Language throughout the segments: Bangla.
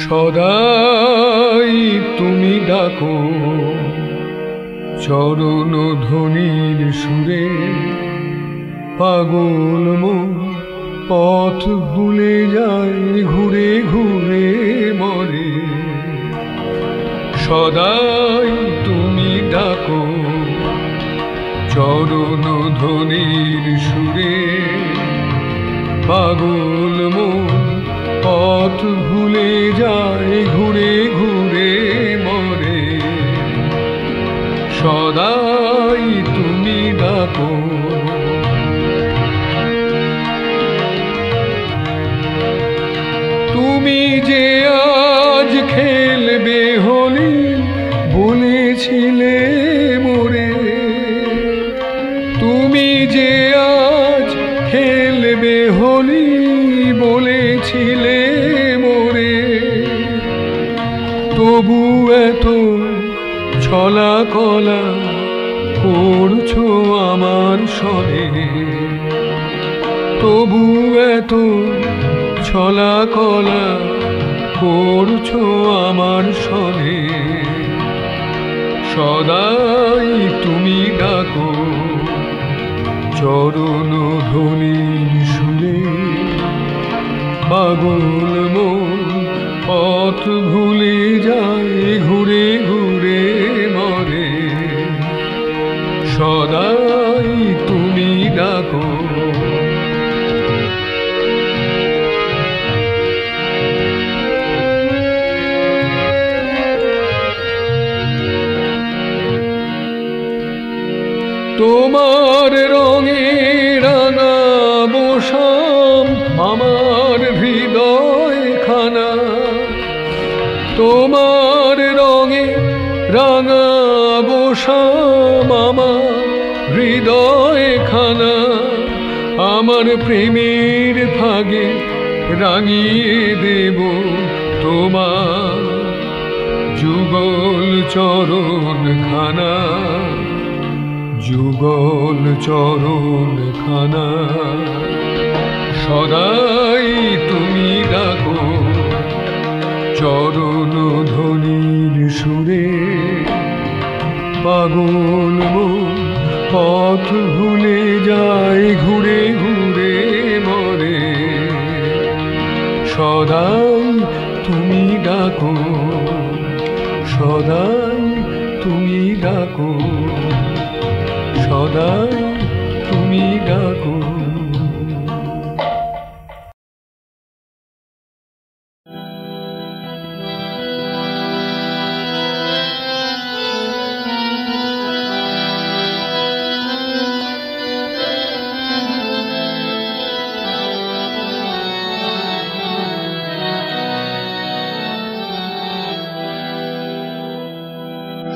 সদাই তুমি ডাকো চরণ ধ্বনির সুরে, পাগল মন পথ ভুলে যায় ঘুরে ঘুরে মরে। সদাই তুমি ডাকো চরণ ধ্বনির সুরে, পাগল মন পথ ভুলে যায় ঘুরে ঘুরে মরে। সদাই তুমি ডাকো। তুমি যে আজ খেলবে হোলি বলেছিলে মোরে, তুমি যে আজ খেলবে হোলি বলেছিলে মোরে, তবু এত ছলা কলা করছো আমার সনে, তবু এত ছলা কলা করছো আমার সনে। সদাই তুমি ডাকো চরণ ধ্বনির সুরে, পাগল মন পথ ভুলে যায় ঘুরে ঘুরে মরে। সদাই তুমি ডাকো। তোমার রঙে রাঙাবো শাম আমার হৃদয় খানা, তোমার রঙে রাঙাবো শাম আমার হৃদয় খানা। আমার প্রেমের ফাগে রাঙিয়ে দেব তোমার যুগল চরণ খানা, যুগল চরণ খানা। সদাই তুমি ডাকো চরণ ধ্বনির সুরে, পাগল মন পথ ভুলে যায় ঘুরে ঘুরে মরে। সদাই তুমি ডাকো, সদাই তুমি ডাকো, সদাই তুমি ডাকো।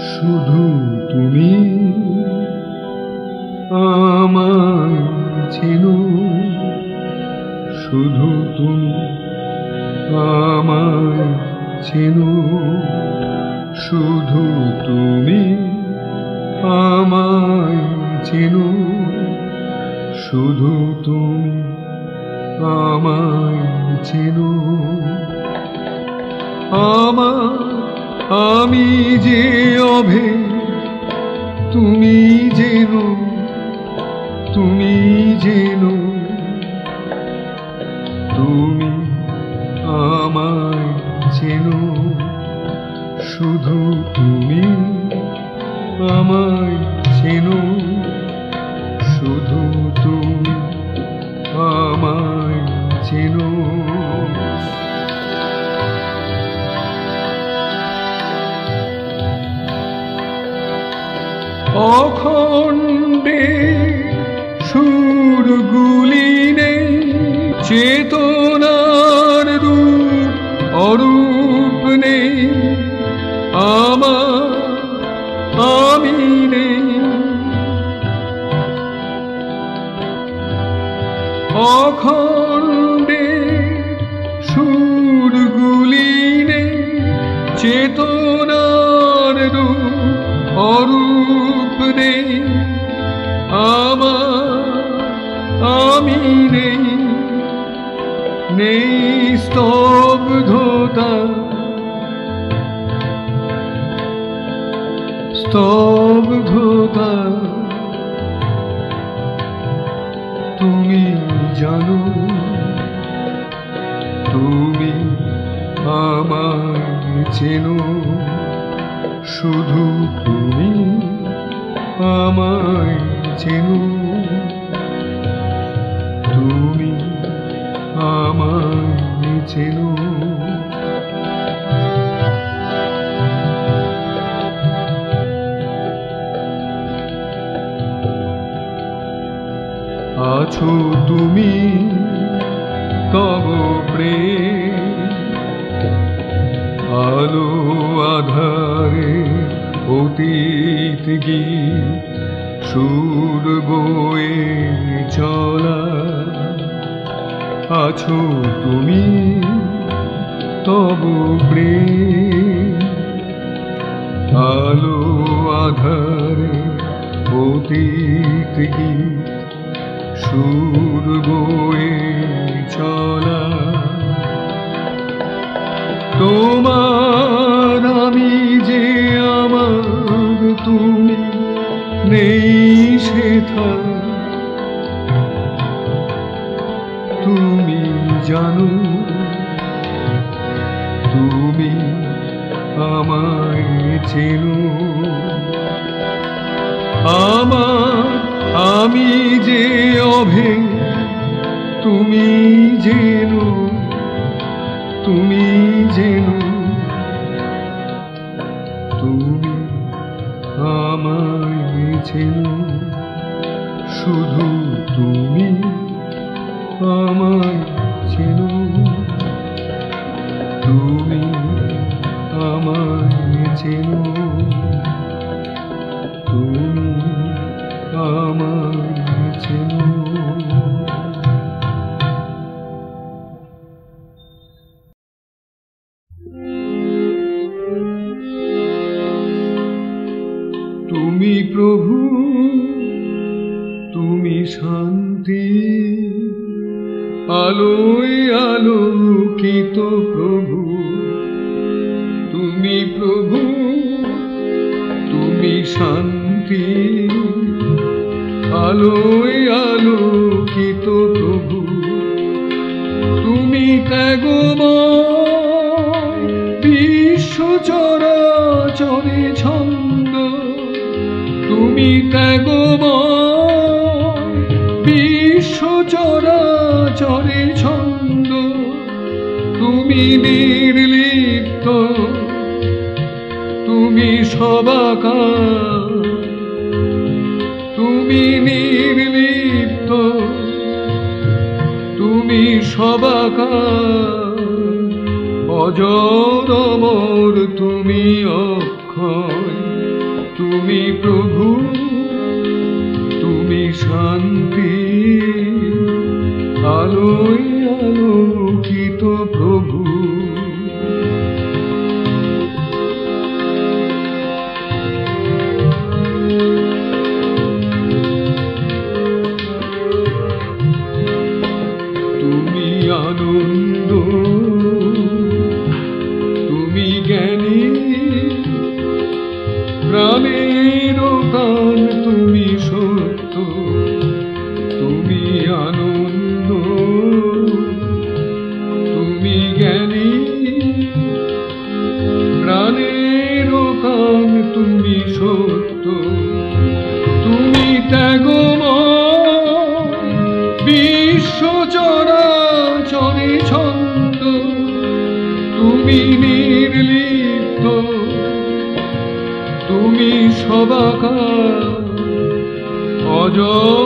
শুধু তুমি আমায় চেনো, শুধু তুমি আমায় চেনো, শুধু তুমি আমায় চেনো, শুধু তুমি আমায় চেনো। আমি যে অভে তুমি জেনো, তুমি জেনো, তুমি আমায় চেনো, শুধু তুমি আমায় চেনো, শুধু তুমি আমায় চেনো। অখণ্ডে সুরগুলি নেই, চেতনার রূপ অরূপ নেই, আমি নেই। অখণ্ডে সুরগুলি নেই, চেতনার রূপ অরূপ নেই, আমি নেই। নেই স্তব্ধতা, স্তব্ধতা। তুমি জানো, তুমি আমায় চেনো, শুধু তুমি আমায় চেনো, তুমি আমায় চেনো। আছো তুমি তব প্রেম, আলো আধারে অতীত গীত, সুর বয়ে চলা। আছো তুমি তব প্রেম, আলো আধারে অতীত গীত, সুর বয়ে চলা। তোমার আমি যে আমার, তুমি নেই সেথা। তুমি জানো, তুমি আমায় চেনো, আমার আমি যে অভেদ, তুমি জেনো, তুমি জেনো, তুমি আমায় চেনো, শুধু তুমি আমায় চেনো, তুমি আমায় চেনো, তুমি আমায় চেনো। তুমি প্রভু, তুমি শান্তি, আলোয় আলোকিত প্রভু। তুমি প্রভু, তুমি শান্তি, আলোয় আলোকিত প্রভু। তুমি ত্যাগময়, বিশ্ব চরাচরে ছন্দ। তুমি ত্যাগময়, বিশ্ব চরাচরে ছন্দ। তুমি নির্লিপ্ত, তুমি সবাকার, তুমি নির্লিপ্ত, তুমি সবাকার। অজর অমর তুমি অক্ষয়, তুমি প্রভু, তুমি শান্তি, আলোয় আলোকিত প্রভু। তুমি আনন্দ, তুমি জ্ঞানী, প্রাণের প্রাণ তুমি সত্য। তুমি আনন্দ, তুমি জ্ঞানী, প্রাণের প্রাণ তুমি সত্য। তুমি ত্যাগময়, বিশ্ব চরাচরে ছন্দ। তুমি নির্লিপ্ত, তুমি সবাকার, অজর